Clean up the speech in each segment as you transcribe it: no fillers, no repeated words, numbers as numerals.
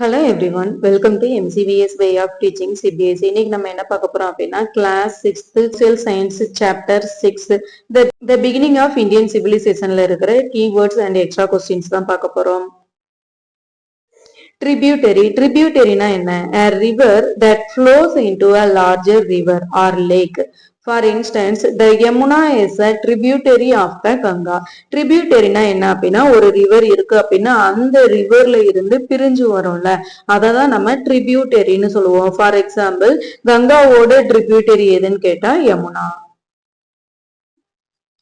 Hello everyone, welcome to MCVS way of teaching CBSE. இன்னைக்கு நம்ம என்ன பார்க்க போறோம் அப்படின்னா class 6th social science chapter 6 the beginning of Indian சிவிலைசேஷன்ல இருக்கிற கீவேர்ட்ஸ் அண்ட் எக்ஸ்ட்ரா கொஸ்டின்ஸ் தான் பார்க்க போறோம். ட்ரிபியூட்டரினா என்ன? A river that flows into a larger river or lake. For instance, the Yamuna is a tributary of the Ganga. ட்ரிபியூட்டரினா என்ன அப்படின்னா ஒரு river இருக்கு அப்படின்னா அந்த ரிவர்ல இருந்து பிரிஞ்சு வரும்ல, அததான் நம்ம ட்ரிபியூட்டரின்னு சொல்லுவோம். ஃபார் எக்ஸாம்பிள், கங்காவோட ட்ரிபியூட்டரி எதுன்னு கேட்டா யமுனா.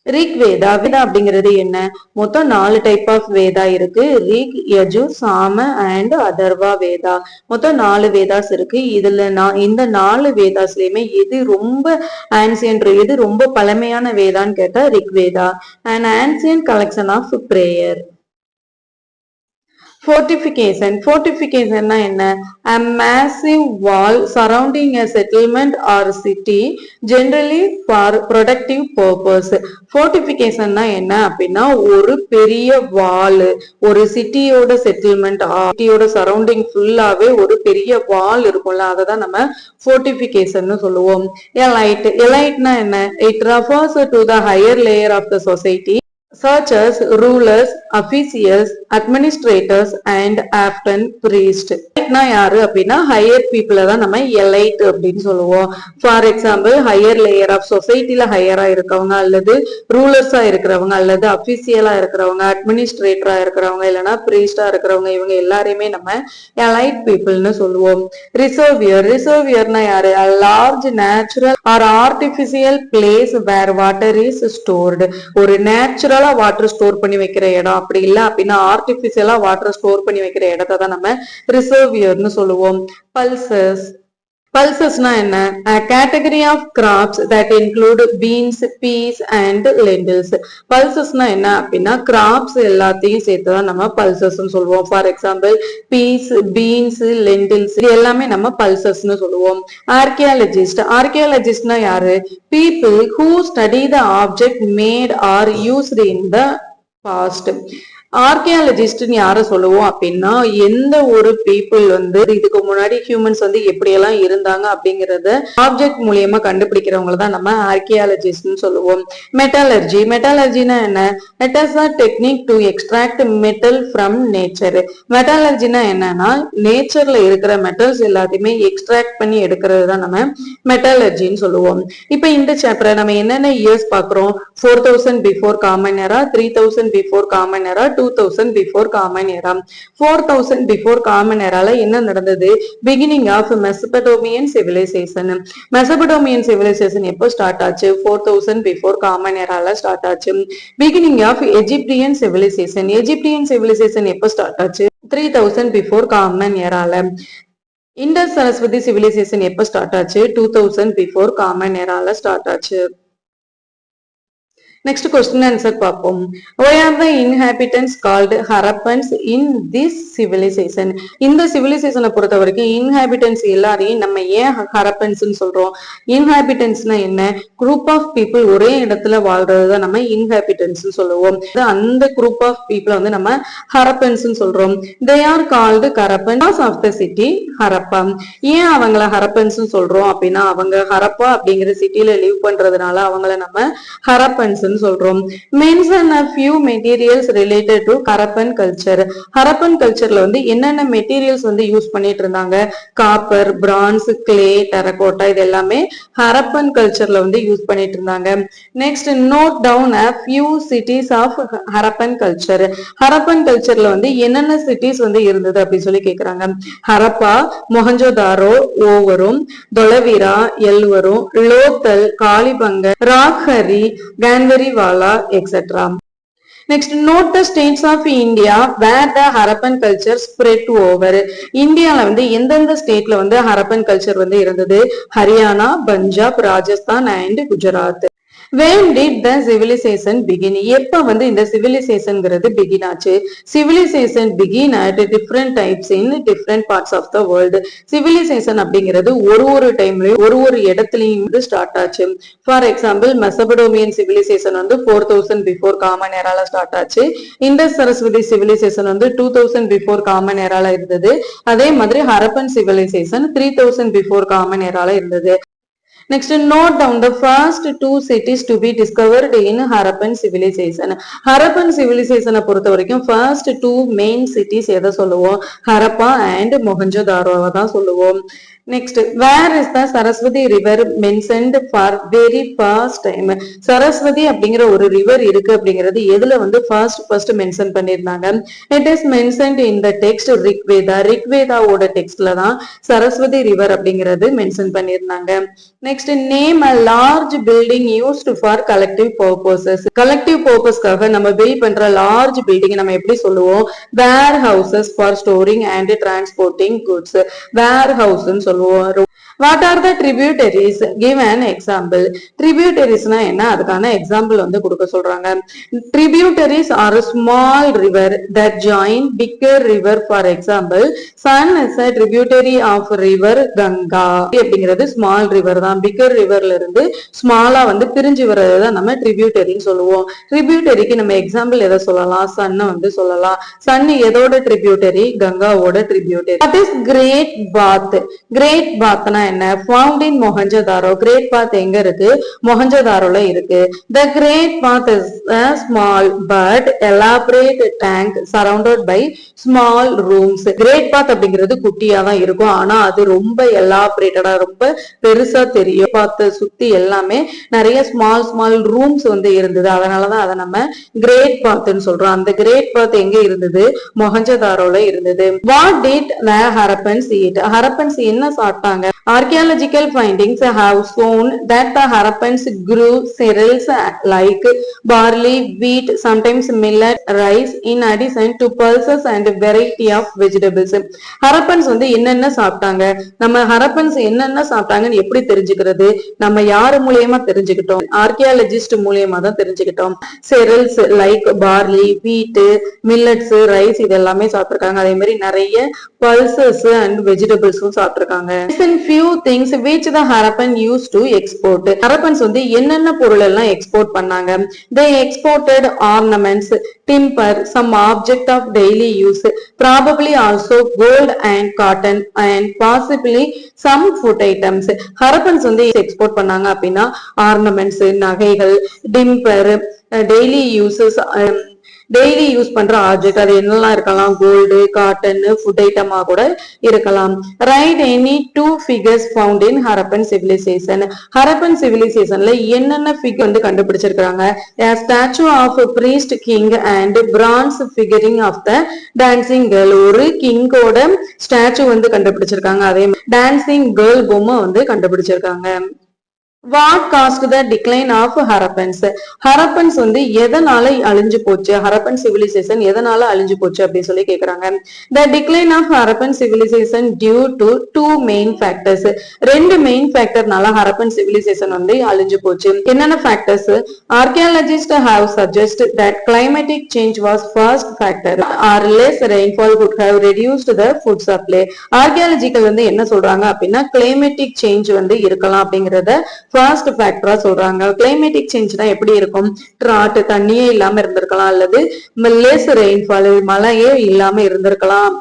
ரிக் வேதா அப்படிங்கிறது என்ன? மொத்தம் 4 டைப் ஆஃப் வேதா இருக்கு. ரிக், யஜு, சாம அண்ட் அதர்வா வேதா. மொத்தம் 4 வேதாஸ் இருக்கு. இதுல இந்த 4 வேதாஸ்லயுமே எது ரொம்ப ஆன்சியன்ட், எது ரொம்ப பழமையான வேதான்னு கேட்டா Rig Veda. And ancient collection of prayer. Fortification என்ன? A massive wall surrounding a settlement or city, generally for protective purpose. Fortification என்ன அப்படின்னா ஒரு பெரிய வால், ஒரு சிட்டியோட செட்டில்மெண்ட், சிட்டியோட சரௌண்டிங் ஃபுல்லாவே ஒரு பெரிய வால் இருக்கும்ல, அதை தான் நம்ம fortification சொல்லுவோம். Eliteனா என்ன? It refers to the higher layer of the society such as rulers, officials, administrators and often priests. யாரு அப்படின்னா ஹையர் பீப்புளை தான் நம்ம எலைட் அப்படின்னு சொல்லுவோம். For example, higher layer of சொசைட்டில ஹையரா இருக்கிறவங்க, அல்லது ரூலர்ஸா இருக்கிறவங்க, அல்லது அபிஷியலா இருக்கிறவங்க, அட்மினிஸ்ட்ரேட்டரா இருக்கிறவங்க, இல்லைன்னா பிரீஸ்டா இருக்கிறவங்க, இவங்க எல்லாரையுமே நம்ம எலைட் பீப்புள்னு சொல்லுவோம். ரிசர்வியர்னா யாரு? Large natural or artificial place where water is stored. ஒரு நேச்சுரலா வாட்டர் ஸ்டோர் பண்ணி வைக்கிற இடம், அப்படி இல்லை அப்படின்னா ஆர்டிபிஷியலா வாட்டர் ஸ்டோர் பண்ணி வைக்கிற இடத்தை தான் நம்ம ரிசர்வியர்னு சொல்லுவோம். Pulsesனா என்ன? A category of crops that include beans, peas and lentils. Pulsesனா என்ன அப்படின்னா கிராப்ஸ் எல்லாத்தையும் சேர்த்துதான் நம்ம பல்சஸ்ன்னு சொல்லுவோம். ஃபார் எக்ஸாம்பிள், பீஸ், பீன்ஸ், லெண்டில்ஸ், இது எல்லாமே நம்ம பல்சஸ்ன்னு சொல்லுவோம். ஆர்கியாலஜிஸ்ட்னா யாரு? People who study the object made or used in the past. Archaeologist யார சொல்லுவோம் அப்படின்னா எந்த ஒரு பீப்புள் இதுக்கு முன்னாடி ஹியூமன்ஸ் எப்படியெல்லாம் இருந்தாங்க அப்படிங்கறத ஆப்ஜெக்ட் மூலியமா கண்டுபிடிக்கிறவங்க தான் நம்ம ஆர்கியாலஜிஸ்ட் சொல்லுவோம். மெட்டாலர்ஜினா என்ன? It is a technique to extract metal from nature. மெட்டாலர்ஜினா என்னன்னா நேச்சர்ல இருக்கிற மெட்டல்ஸ் எல்லாத்தையுமே எக்ஸ்ட்ராக்ட் பண்ணி எடுக்கிறது தான் நம்ம மெட்டாலர்ஜின்னு சொல்லுவோம். இப்ப இந்த சாப்டர் நம்ம என்னென்ன இயர்ஸ் பாக்குறோம்? 4000 before common era, 3000 before common era, 2000 before common era. 4000 before common எரால என்ன நடந்தது? Beginning of Mesopotamian civilisation. Mesopotamian civilisation எப்போ ஸ்டார்ட் ஆச்சு? 4000 பிஃபோர் காமன் எரால ஸ்டார்ட் ஆச்சு. Beginning of Egyptian civilisation. Egyptian civilisation எப்போ ஸ்டார்ட் ஆச்சு? 3000 பிஃபோர் காமன் எரால. இண்டஸ் சரஸ்வதி சிவிலைசேஷன் எப்போ ஸ்டார்ட் ஆச்சு? 2000 பிஃபோர் காமன் எரால ஸ்டார்ட் ஆச்சு. Next question answer பார்ப்போம். Why are the inhabitants called Harappans in this civilization? இந்த சிவிலைசேஷனை பொறுத்த வரைக்கும் இன்ஹாபிட்டன்ஸ் எல்லாரையும் நம்ம ஏன் ஹரப்பன்ஸ் சொல்றோம்? இன்ஹாபிட்டன்ஸ்னா என்ன? குரூப் ஆஃப் பீப்புள் ஒரே இடத்துல வாழ்றதுதான் நம்ம இன்ஹாபிட்டன்ஸ் சொல்லுவோம். அந்த குரூப் ஆஃப் பீப்புளை நம்ம ஹரப்பன்ஸ் சொல்றோம். They are called Harappans of the city Harappa. ஏன் அவங்கள ஹரப்பன்ஸ் சொல்றோம் அப்படின்னா அவங்க ஹரப்பா அப்படிங்கிற சிட்டில லிவ் பண்றதுனால அவங்கள நம்ம ஹரப்பன்ஸ் சொல்றோம். Mention a few materials related to Harappan culture. Harappan cultureல என்னென்ன மெட்டீரியல்ஸ் யூஸ் பண்ணிட்டு இருந்தாங்க? காப்பர், பிரான்ஸ், கிளே, டெரகோட்டா, இது எல்லாமே Harappan cultureல யூஸ் பண்ணிட்டு இருந்தாங்க. Next, note down a few cities of Harappan culture. Harappan cultureல என்னென்ன சிட்டிஸ் இருந்தது அப்படின்னு சொல்லி கேக்குறாங்க. ஹரப்பா, மொஹஞ்சோதாரோ ஓவரும், தொலவீரா எல்வரும், லோத்தல், காளிபங்க, ராக்ஹரி, கான்வரி வாலா, etc. Next, note the states of India where the Harappan culture spread over. இந்தியால எந்தெந்த ஸ்டேட்ல Harappan culture இருந்தது? Haryana, Punjab, Rajasthan and Gujarat. when did the civilization begin? எப்ப வந்து இந்த சிவிலைசேஷன்ங்கிறது பிகின் ஆச்சு? Civilization begin at different types in different parts of the world. Civilization அப்படிங்கிறது ஒரு டைம்லயும் ஒரு இடத்துலயும் வந்து ஸ்டார்ட் ஆச்சு. ஃபார் எக்ஸாம்பிள் மெசபடோமியன் சிவிலைசேஷன் வந்து 4000 பிஃபோர் காமன் ஏரால ஸ்டார்ட் ஆச்சு. இண்டஸ் சரஸ்வதி சிவிலைசேஷன் வந்து 2000 பிஃபோர் காமன் ஏரால இருந்தது. அதே மாதிரி ஹரப்பன் சிவிலைசேஷன் 3000 பிஃபோர் காமன் ஏரால இருந்தது. Next, note down the first two cities to be discovered in Harappan civilization. Harappan civilization பொறுத்த வரைக்கும் first two main cities எதை சொல்லுவோம்? ஹரப்பா and மொஹஞ்சதாரோவை தான் சொல்லுவோம். Next, where is the Saraswati river mentioned for very first time? Saraswati அப்படிங்கிற ஒரு river இருக்கு அப்படிங்கிறது எதுல வந்து ஃபர்ஸ்ட் மென்ஷன் பண்ணிருந்தாங்க? It is mentioned in the text Rigveda. ரிக்வேதாவோட டெக்ஸ்ட்ல தான் சரஸ்வதி ரிவர் அப்படிங்கிறது மென்ஷன் பண்ணிருந்தாங்க. Next, name a large building used for collective purposes. collective purposeக்காக நம்ம பில்ட் பண்ற லார்ஜ் பில்டிங் நம்ம எப்படி சொல்லுவோம்? warehouses for storing and transporting goods. warehouse சொல்லுவோம். What are the tributaries? Give an example. Tributariesனா என்ன? அதுக்கான எக்ஸாம்பிள் வந்து கொடுக்க சொல்றாங்க. Tributaries are a small river that join bigger river. For example, Sun is a tributary of river Ganga. அப்படிங்கிறது small river தான். Bigger ரிவர்ல இருந்து ஸ்மாலா வந்து பிரிஞ்சு வர்றது தான் நம்ம ட்ரிபியூட்டரின்னு சொல்லுவோம். ட்ரிபியூட்டரிக்கு நம்ம எக்ஸாம்பிள் எதை சொல்லலாம்? சன்னை வந்து சொல்லலாம். சன் எதோட ட்ரிபியூட்டரி? கங்காவோட tributary. What is Great Bath? Great Bathனா என்ன? Found in Mohenjo-daro. Great Bath எங்க இருக்கு? மொஹஞ்சதாரோல இருக்கு. The Great Bath is a small but elaborate tank surrounded by small rooms. Great Bath அப்படிங்கிறது குட்டியா தான் இருக்கும், ஆனா அது ரொம்ப எலாபரேட்டடா ரொம்ப பெருசா தெரியும். பார்த்த சுத்தி எல்லாமே நிறைய ஸ்மால் ரூம்ஸ் வந்து இருந்தது. அதனாலதான் அதை நம்ம கிரேட் பாத்ன்னு சொல்றோம். அந்த கிரேட் பாத் எங்க இருந்தது? மொஹஞ்சதாரோல இருந்தது. What did the Harappans eat? Harappans என்ன சாப்பிட்டாங்க? Archaeological findings have shown that the Harappans grew cereals like barley, wheat, sometimes millet, rice, in addition to pulses and variety of vegetables. Harappans வந்து என்னென்ன சாப்பிட்டாங்க? நம்ம Harappans என்னென்ன சாப்பிட்டாங்கன்னு எப்படி தெரிஞ்சுக்கிறது? நம்ம யாரு மூலியமா தெரிஞ்சுக்கிட்டோம்? ஆர்கியாலஜிஸ்ட் மூலியமா தான் தெரிஞ்சுக்கிட்டோம். cereals like barley, wheat, millets, rice இது எல்லாமே சாப்பிட்டிருக்காங்க. அதே மாதிரி நிறைய pulses and vegetables சாப்பிட்டிருக்காங்க. few things which the Harappan used to export. Harappans வந்து என்னென்ன பொருள் எல்லாம் எக்ஸ்போர்ட் பண்ணாங்க? They exported ornaments, timber, some object of daily use, probably also gold and cotton and possibly some food items. Harappans வந்து export பண்ணாங்க அப்படின்னா ornaments, நகைகள், timber, daily uses, daily use பண்ற ஆப்ஜெக்ட் அது என்னெல்லாம் இருக்கலாம்? கோல்டு, காட்டன், ஃபுட் ஐட்டமா கூட இருக்கலாம். Write any two figures found in Harappan civilisation. Harappan சிவிலைசேஷன்ல என்னென்ன ஃபிகர் வந்து கண்டுபிடிச்சிருக்காங்க? Statue of priest king and bronze figuring of the dancing girl. ஒரு கிங்கோட ஸ்டாச்சு வந்து கண்டுபிடிச்சிருக்காங்க. அதே டான்சிங் கேர்ள் பொம்மை வந்து கண்டுபிடிச்சிருக்காங்க. What caused the decline of Harappans? Harappans வந்து எதனால அழிஞ்சு போச்சு? Harappan civilization எதனால அழிஞ்சு போச்சு அப்படின்னு சொல்லி கேக்குறாங்க. The decline of Harappan civilization due to two main factors. ரெண்டு மெயின் ஃபேக்டர்னால Harappan civilization வந்து அழிஞ்சு போச்சு. என்னென்ன factors? Archaeologists have suggested that climatic change was first factor, or less rainfall would have reduced the food supply. Archaeological வந்து என்ன சொல்றாங்க அப்படின்னா climatic change வந்து இருக்கலாம் அப்படிங்கறத ஃபர்ஸ்ட் ஃபேக்டரா சொல்றாங்க. கிளைமேட்டிக் சேஞ்ச்னா எப்படி இருக்கும்? டிராட், தண்ணியே இல்லாம இருந்திருக்கலாம், அல்லது லெஸ் ரெயின்ஃபால், மழையே இல்லாம இருந்திருக்கலாம்.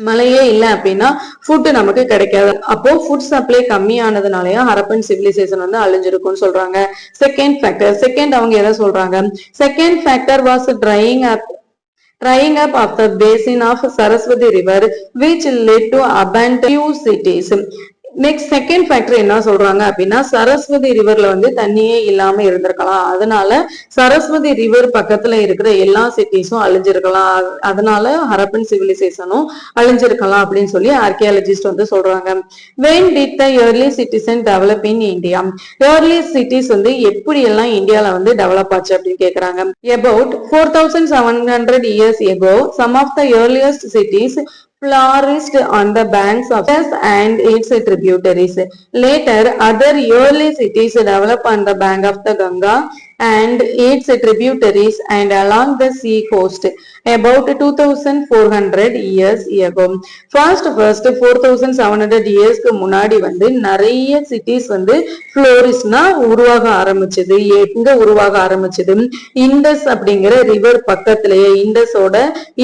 மழையே இல்லை அப்படின்னா ஃபுட் நமக்கு கிடைக்காது. அப்போ ஃபுட் சப்ளை கம்மியானதுனாலயா ஹரப்பன் சிவிலைசேஷன் வந்து அழிஞ்சிருக்கும்னு சொல்றாங்க. செகண்ட் ஃபேக்டர், செகண்ட் அவங்க எதை சொல்றாங்க? Second factor was drying up of the basin of Saraswati river which led to abandoned few cities. Next second factor என்ன சொல்றாங்க அப்படின்னா சரஸ்வதி ரிவர்ல வந்து தண்ணியே இல்லாம இருந்திருக்கலாம், அதனால சரஸ்வதி ரிவர் பக்கத்துல இருக்கிற எல்லா சிட்டிஸும் அழிஞ்சிருக்கலாம், அதனால ஹரப்பன் சிவிலைசேஷனும் அழிஞ்சிருக்கலாம் அப்படின்னு சொல்லி ஆர்கியாலஜிஸ்ட் வந்து சொல்றாங்க. when did the early citizen develop in India? early cities வந்து எப்படி எல்லாம் இந்தியால வந்து டெவலப் ஆச்சு அப்படின்னு கேக்குறாங்க. about 4700 years ago some of the earliest cities flourished on the banks of the Ganges and its tributaries. Later, other early cities developed on the bank of the Ganga and its tributaries and along the sea coast about 2400 years ago. First 4700 இயர்ஸ்க்கு முன்னாடி வந்து நிறைய cities வந்து ஃப்ளோரிஸ்னா உருவாக ஆரம்பிச்சது. எங்க உருவாக ஆரம்பிச்சது? இண்டஸ் அப்படிங்கிற ரிவர் பக்கத்திலேயே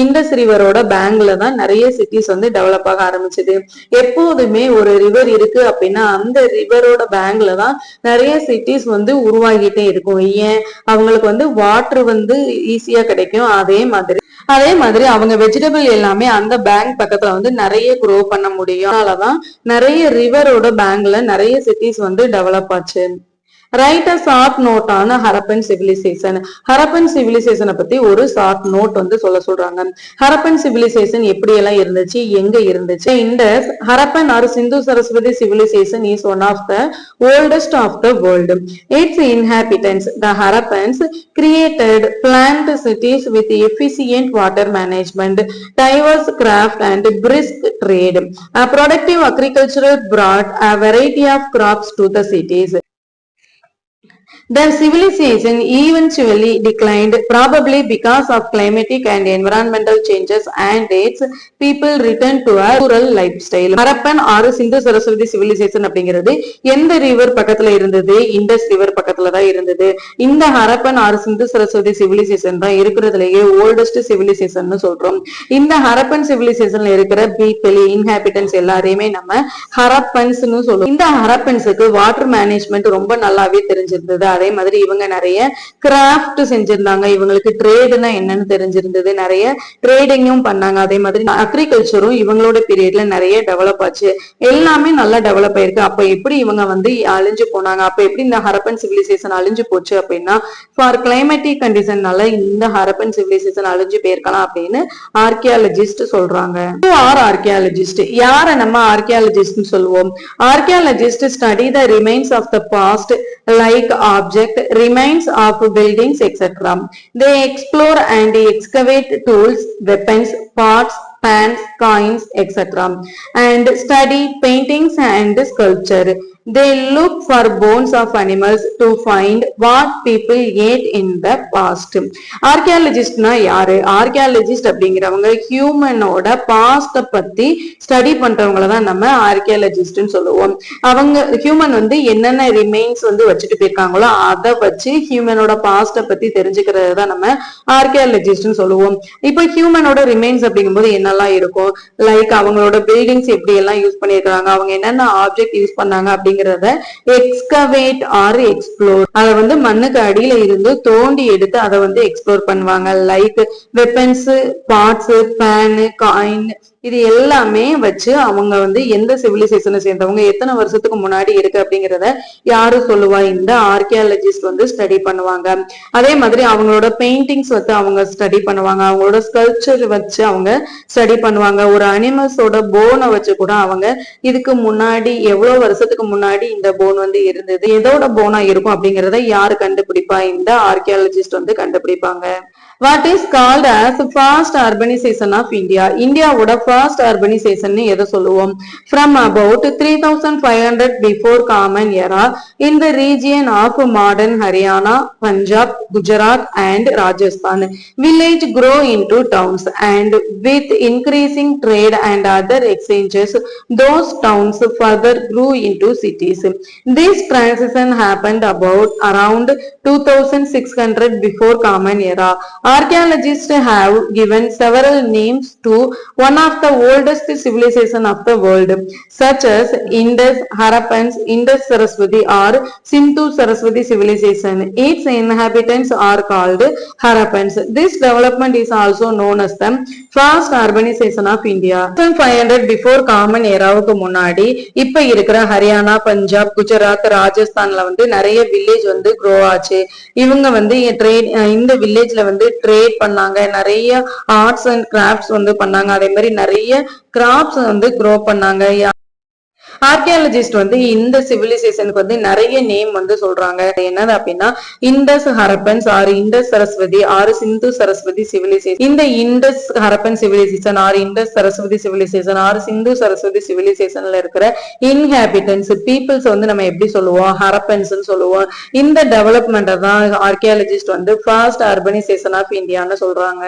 இண்டஸ் ரிவரோட பேங்க்ல தான் நிறைய சிட்டிஸ் வந்து டெவலப் ஆக ஆரம்பிச்சது. எப்போதுமே ஒரு ரிவர் இருக்கு அப்படின்னா அந்த ரிவரோட பேங்க்ல தான் நிறைய சிட்டிஸ் வந்து உருவாகிட்டே இருக்கும். ஏன்? அவங்களுக்கு வந்து வாட்டர் வந்து ஈஸியா கிடைக்கும். அதே மாதிரி அவங்க வெஜிடபிள் எல்லாமே அந்த பேங்க் பக்கத்துல வந்து நிறைய க்ரோ பண்ண முடியும். அதனாலதான் நிறைய ரிவரோட பேங்க்ல நிறைய சிட்டிஸ் வந்து டெவலப் ஆச்சு. ரைட் அ ஷார்ட் நோட் ஆன ஹரப்பன் சிவிலைசேஷன். ஹரப்பன் சிவிலைசேஷனை பத்தி ஒரு ஷார்ட் நோட் வந்து சொல்றாங்க. ஹரப்பன் சிவிலைசேஷன் எப்படி எல்லாம் இருந்துச்சு, எங்க இருந்துச்சு? Indus Harappan or Sindhu Saraswati civilization is one of the oldest of the world. Its inhabitants the Harappans created planned cities with efficient water management, diverse craft and brisk trade. A productive agriculture brought a variety of crops to the cities. The civilization eventually declined, probably because of climatic and environmental changes, and its people returned to a rural lifestyle. Harappan ஆறு சிந்து Saraswati civilisation அப்படிங்கிறது எந்த river பக்கத்துல இருந்தது? Indies river பக்கத்துல தான் இருந்தது. இந்த ஹரப்பன் ஆறு சிந்து சரஸ்வதி சிவிலைசேஷன் தான் இருக்கிறதுலயே ஓல்டஸ்ட் சிவிலைசேஷன் சொல்றோம். இந்த ஹரப்பன் சிவிலைசேஷன்ல இருக்கிற பீப்பிள் இன்ஹாபிட்டன்ஸ் எல்லாரையுமே நம்ம ஹரப்பன்ஸ் சொல்லுவோம். இந்த ஹரப்பன்ஸுக்கு வாட்டர் மேனேஜ்மெண்ட் ரொம்ப நல்லாவே தெரிஞ்சிருந்தது. அதே மாதிரி இவங்க நிறைய கிராஃப்ட் செஞ்சிருந்தாங்க. இவங்களுக்கு ட்ரேடுனா என்னன்னு தெரிஞ்சிருந்தது. நிறைய ட்ரேடிங்கும் பண்ணாங்க. அதே மாதிரி அக்ரிகல்ச்சரும் இவங்களோட பீரியட்ல நிறைய டெவலப் ஆச்சு. எல்லாமே நல்லா டெவலப் ஆயிருக்கு. அப்ப எப்படி இவங்க வந்து அழிஞ்சு போனாங்க? அப்ப எப்படி இந்த ஹரப்பன் சிவிலைசேஷன் அழிஞ்சு போச்சு அப்படின்னா ஃபார் கிளைமேட்டிக் கண்டிஷன்னால இந்த ஹரப்பன் சிவிலைசேஷன் அழிஞ்சு போயிருக்கலாம் அப்படின்னு ஆர்கியாலஜிஸ்ட் சொல்றாங்க. ஆர்கியாலஜிஸ்ட் யார நம்ம ஆர்கியாலஜிஸ்ட் சொல்லுவோம்? Archaeologist study the remains of the past like object, remains of buildings, etc. They explore and excavate tools, weapons, pots, pans, coins, etc. and study paintings and sculpture. They look for bones of animals to find what people ate in the past. ஆர்கியாலஜிஸ்ட்னா யாரு? Archaeologist அப்படிங்கிறவங்க ஹியூமனோட பாஸ்ட பத்தி study பண்றவங்கள தான் நம்ம ஆர்கியாலஜிஸ்ட்னு சொல்லுவோம். அவங்க human வந்து என்னென்ன remains வந்து வச்சுட்டு போயிருக்காங்களோ அதை வச்சு ஹியூமனோட பாஸ்ட பத்தி தெரிஞ்சுக்கிறது தான் நம்ம ஆர்கியாலஜிஸ்ட்னு சொல்லுவோம். இப்போ ஹியூமனோட ரிமைன்ஸ் அப்படிங்கும்போது என்னெல்லாம் இருக்கும்? லைக் அவங்களோட பில்டிங்ஸ் எப்படி எல்லாம் யூஸ் பண்ணிருக்காங்க, அவங்க என்னென்ன ஆப்ஜெக்ட் யூஸ் பண்ணாங்க அப்படிங்கிறத எக்ஸ்கவேட் ஆர் எக்ஸ்ப்ளோர். அதை வந்து மண்ணுக்கு அடியில இருந்து தோண்டி எடுத்து அதை வந்து எக்ஸ்ப்ளோர் பண்ணுவாங்க. Like weapons, pots, bone, coin, இது எல்லாமே வச்சு அவங்க வந்து எந்த சிவிலைசேஷனை சேர்ந்தவங்க, எத்தனை வருஷத்துக்கு முன்னாடி இருக்கு அப்படிங்கிறத யாரு சொல்லுவா? இந்த ஆர்கியாலஜிஸ்ட் வந்து ஸ்டடி பண்ணுவாங்க. அதே மாதிரி அவங்களோட பெயிண்டிங்ஸ் வச்சு அவங்க ஸ்டடி பண்ணுவாங்க. அவங்களோட ஸ்கல்ப்சர் வச்சு அவங்க ஸ்டடி பண்ணுவாங்க. ஒரு அனிமல்ஸோட போனை வச்சு கூட அவங்க இதுக்கு முன்னாடி எவ்வளவு வருஷத்துக்கு முன்னாடி இந்த போன் வந்து இருந்தது, எதோட போனா இருக்கும் அப்படிங்கறத யாரு கண்டுபிடிப்பா? இந்த ஆர்கியாலஜிஸ்ட் வந்து கண்டுபிடிப்பாங்க. What is called as fast urbanization of India? இந்தியாவோட fast urbanization எதை சொல்லுவோம்? From about 3500 before common era in the region of modern Haryana, Punjab, Gujarat and Rajasthan, village grow into towns, and with increasing trade and other exchanges, those towns further grew into cities. This transition happened around 2600 before common era. Archaeologists have given several names to one of the oldest civilizations of the world, such as Indus, Harappans, Indus Saraswati or Sindhu Saraswati civilization. Its inhabitants are called Harappans. This development is also known as the fast urbanization of India. 1500 before common eraவுக்கு முன்னாடி இப்ப இருக்கிற ஹரியானா, பஞ்சாப், குஜராத், ராஜஸ்தான்ல வந்து நிறைய village வந்து grow ஆச்சு. இவங்க வந்து இந்த வில்லேஜ்ல வந்து ட்ரேட் பண்ணாங்க. நிறைய ஆர்ட்ஸ் அண்ட் கிராஃப்ட்ஸ் வந்து பண்ணாங்க. அதே மாதிரி நிறைய கிராப்ஸ் வந்து க்ரோ பண்ணாங்க. ஆர்கியாலஜிஸ்ட் வந்து இந்த சிவிலைசேஷனுக்கு வந்து நிறைய நேம் வந்து சொல்றாங்க. என்னது அப்படின்னா Indus Harappans or Indus Saraswati or Sindhu Saraswati civilisation. இந்த Indus Harappan civilisation or Indus Saraswati civilisation or Sindhu Saraswati சிவிலைசேஷன்ல இருக்கிற இன்ஹாபிட்டன்ஸ் பீப்புள்ஸ் வந்து நம்ம எப்படி சொல்லுவோம், ஹரப்பன்ஸ் சொல்லுவோம். இந்த டெவலப்மெண்ட் தான் ஆர்கியாலஜிஸ்ட் வந்து ஃபர்ஸ்ட் அர்பனைசேஷன் ஆஃப் இந்தியான்னு சொல்றாங்க.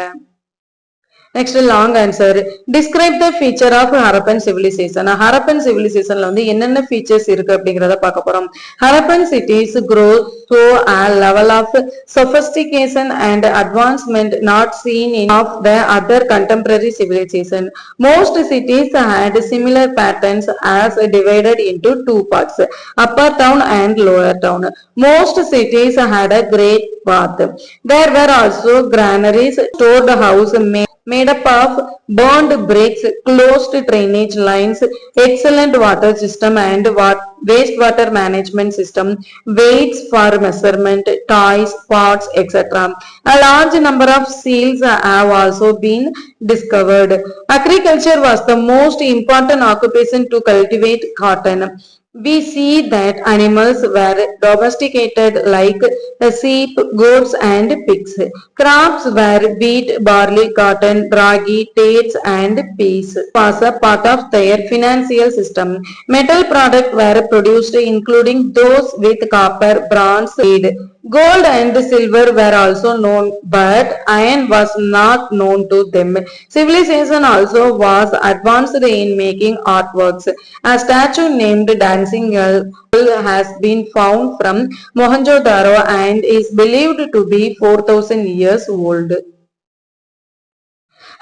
Next long answer. Describe the feature of Harappan civilization. Harappan civilizationல வந்து என்னென்ன features இருக்கு அப்படிங்கறத பார்க்க போறோம். Harappan cities grow to a level of sophistication and advancement not seen in of the other contemporary civilization. Most cities had similar patterns as divided into two parts, upper town and lower town. Most cities had a great bath. There were also granaries, stored house, made up of burned bricks, closed drainage lines, excellent water system and wastewater management system, weights for measurement, toys, pots, etc. A large number of seals have also been discovered. Agriculture was the most important occupation to cultivate cotton. We see that animals were domesticated like sheep, goats and pigs. Crops were wheat, barley, cotton, ragi, dates and peas was a part of their financial system. Metal products were produced including those with copper, bronze, lead. Gold and silver were also known, but iron was not known to them. Civilization also was advanced in making artworks. A statue named Dancing Girl has been found from Mohenjo-daro and is believed to be 4,000 years old.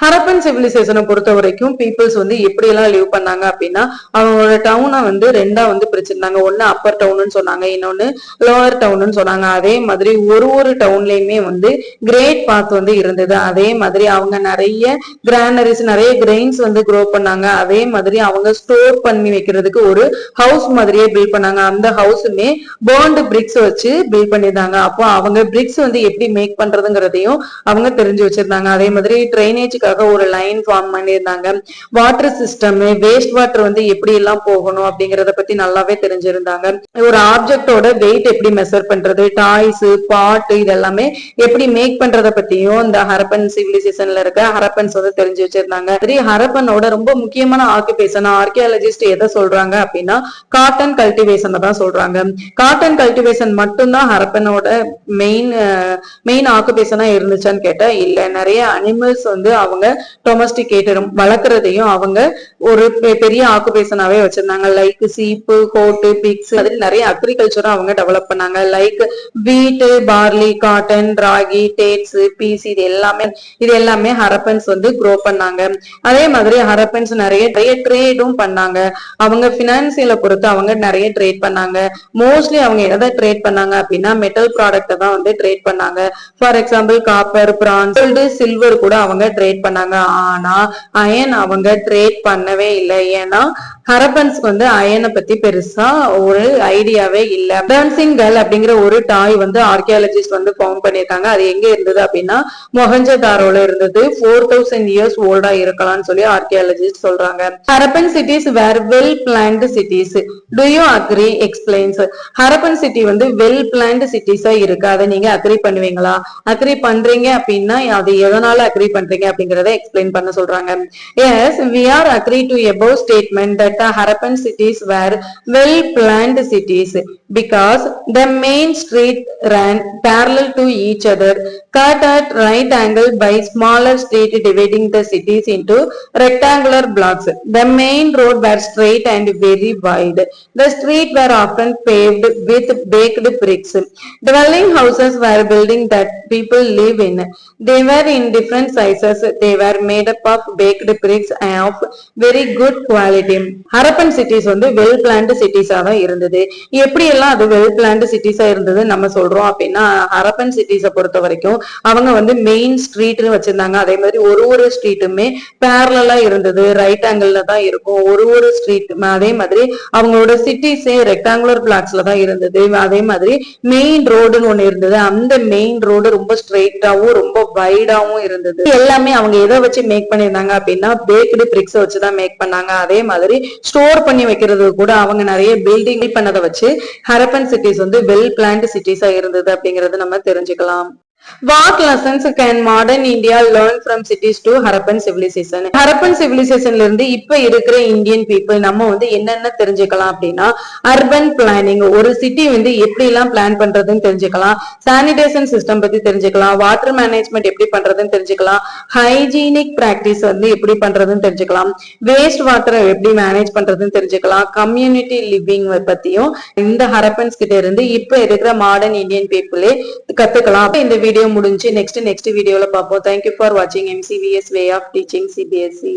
Harappan சிவிலைசேஷனை பொறுத்த வரைக்கும் peoples வந்து எப்படி எல்லாம் live பண்ணாங்க அப்படின்னா அவங்களோட டவுனை வந்து ரெண்டா வந்து பிரிச்சிருந்தாங்க. ஒன்னு அப்பர் டவுன் சொன்னாங்க, இன்னொன்னு லோவர் டவுன் சொன்னாங்க. அதே மாதிரி ஒரு டவுன்லயுமே வந்து கிரேட் பாத் வந்து இருந்தது. அதே மாதிரி அவங்க நிறைய கிரானரிஸ், நிறைய கிரெயின்ஸ் வந்து க்ரோ பண்ணாங்க. அதே மாதிரி அவங்க ஸ்டோர் பண்ணி வைக்கிறதுக்கு ஒரு ஹவுஸ் மாதிரியே பில்ட் பண்ணாங்க. அந்த ஹவுஸுமே பர்ன்டு பிரிக்ஸ் வச்சு பில்ட் பண்ணிருந்தாங்க. அப்போ அவங்க பிரிக்ஸ் வந்து எப்படி மேக் பண்றதுங்கிறதையும் அவங்க தெரிஞ்சு வச்சிருந்தாங்க. அதே மாதிரி ட்ரைனேஜ் ஒரு லைன் ஃபார்ம் பண்ணிருந்தாங்க. வாட்டர் சிஸ்டம், வேஸ்ட் வாட்டர் வந்து எப்படி எல்லாம் போகணும் அப்படிங்கறத பத்தி நல்லாவே தெரிஞ்சிருந்தாங்க. ஒரு ஆப்ஜெக்டோட வெயிட் எப்படி மெஷர் பண்றது, டாய்ஸ், பாட் இதெல்லாமே எப்படி மேக் பண்றத பத்தியும் இந்த ஹரப்பன் சிவிலைசேஷன்ல இருக்க ஹரப்பன்ஸ் வந்து தெரிஞ்சு வச்சிருந்தாங்க. ஹரப்பனோட ரொம்ப முக்கியமான ஆக்குபேஷன் ஆர்கியாலஜிஸ்ட் எதை சொல்றாங்க அப்படின்னா காட்டன் கல்டிவேஷன் தான் சொல்றாங்க. காட்டன் கல்டிவேஷன் மட்டும்தான் ஹரப்பனோட மெயின் ஆக்குபேஷனா இருந்துச்சான்னு கேட்டா இல்ல. நிறைய அனிமல்ஸ் வந்து அவங்க டொமஸ்டிகேட்டர் வளர்க்கறதையும் அவங்க ஒரு பெரிய ஆக்குபேஷனாவே வச்சிருந்தாங்க. லைக் சீப்பு, கோட்டு, பிக்ஸ், அதுல நிறைய அக்ரிகல்ச்சரும் அவங்க டெவலப் பண்ணாங்க. Like wheat, barley, cotton, ragi, dates, peas இது எல்லாமே ஹரப்பன்ஸ் வந்து க்ரோ பண்ணாங்க. அதே மாதிரி ஹரப்பன்ஸ் நிறைய ட்ரேடும் பண்ணாங்க. அவங்க பினான்சியலை பொறுத்து அவங்க நிறைய ட்ரேட் பண்ணாங்க. மோஸ்ட்லி அவங்க எதை ட்ரேட் பண்ணாங்க அப்படின்னா மெட்டல் ப்ராடக்ட் தான் வந்து ட்ரேட் பண்ணாங்க. For example copper, bronze, gold, silver கூட அவங்க ட்ரேட் பண்ணாங்க. ஆனா அயன் அவங்க ட்ரேட் பண்ணவே இல்லை. ஏன்னா ஹரப்பன்ஸ்க்கு வந்து அயனை பத்தி பெருசா ஒரு ஐடியாவே இல்ல. டான்சிங் கேர்ள் அப்படிங்கிற ஒரு டாய் வந்து ஆர்கியாலஜிஸ்ட் வந்து ஃபவுண்ட் பண்ணிருக்காங்க. அது எங்க இருந்தது அப்படின்னா மொஹஞ்சதாரோல இருந்தது. 4000 இயர்ஸ் ஓல்டா இருக்கலாம்னு சொல்லி ஆர்கியாலஜிஸ்ட் சொல்றாங்க. Harappan cities were well planned cities. Do you agree? Explains. Harappan city வந்து வெல் பிளான்டு சிட்டிஸா இருக்கு. அதை நீங்க அக்ரி பண்ணுவீங்களா? அக்ரி பண்றீங்க அப்படின்னா அது எதனால அக்ரி பண்றீங்க அப்படிங்கறத எக்ஸ்பிளைன் பண்ண சொல்றாங்க. Yes, we are agree to above statement that the Harappan cities were well planned cities because the main street ran parallel to each other, cut at right angle by smaller street dividing the cities into rectangular blocks. The main road were straight and very wide. The street were often paved with baked bricks. Dwelling houses were building that people live in. They were in different sizes. They were made up of baked bricks of very good quality. Harappan cities வந்து well planned cities ஆ தான் இருந்தது. எப்படி எப்படியெல்லாம் அது well planned சிட்டிஸா இருந்தது நம்ம சொல்றோம் அப்படின்னா, ஹரப்பன் சிட்டிஸை பொறுத்த வரைக்கும் அவங்க வந்து மெயின் ஸ்ட்ரீட்னு வச்சிருந்தாங்க. அதே மாதிரி ஒரு ஸ்ட்ரீட்டுமே பேரலா இருந்தது, ரைட் ஆங்கிள் தான் இருக்கும். ஒரு ஸ்ட்ரீட் அதே மாதிரி அவங்களோட சிட்டிஸே ரெக்டாங்குலர் பிளாட்ஸ்ல தான் இருந்தது. அதே மாதிரி மெயின் ரோடுன்னு ஒண்ணு இருந்தது. அந்த மெயின் ரோடு ரொம்ப ஸ்ட்ரெயிட்டாவும் ரொம்ப வைடாவும் இருந்தது. எல்லாமே அவங்க எதை வச்சு மேக் பண்ணிருந்தாங்க அப்படின்னா, பேக்டு பிரிக்ஸ் வச்சுதான் மேக் பண்ணாங்க. அதே மாதிரி ஸ்டோர் பண்ணி வைக்கிறது கூட அவங்க நிறைய பில்டிங் பண்ணதை வச்சு ஹரப்பன் சிட்டிஸ் வந்து வெல் பிளான்டு சிட்டிஸா இருந்தது அப்படிங்கறது நம்ம தெரிஞ்சுக்கலாம். What lessons can modern India learn from cities to Harappan civilization? Harappan civilizationல இருந்து இப்ப இருக்கிற இந்தியன் பீப்புள் நம்ம வந்து என்னென்ன தெரிஞ்சுக்கலாம் அப்படின்னா, அர்பன் பிளானிங், ஒரு சிட்டி வந்து எப்படி எல்லாம் பிளான் பண்றதுன்னு தெரிஞ்சுக்கலாம். சானிடேஷன் சிஸ்டம் பத்தி தெரிஞ்சுக்கலாம். வாட்டர் மேனேஜ்மெண்ட் எப்படி பண்றதுன்னு தெரிஞ்சுக்கலாம். ஹைஜீனிக் பிராக்டிஸ் வந்து எப்படி பண்றதுன்னு தெரிஞ்சுக்கலாம். வேஸ்ட் வாட்டரை எப்படி மேனேஜ் பண்றதுன்னு தெரிஞ்சுக்கலாம். கம்யூனிட்டி லிவிங் பத்தியும் இந்த ஹரப்பன்ஸ் கிட்ட இருந்து இப்ப இருக்கிற மாடர்ன் இந்தியன் பீப்புளே கத்துக்கலாம். இந்த வீடியோ முடிஞ்சு நெக்ஸ்ட் வீடியோல பார்ப்போம். தேங்க்யூ ஃபார் வாட்சிங் MCVS way of teaching CBSE.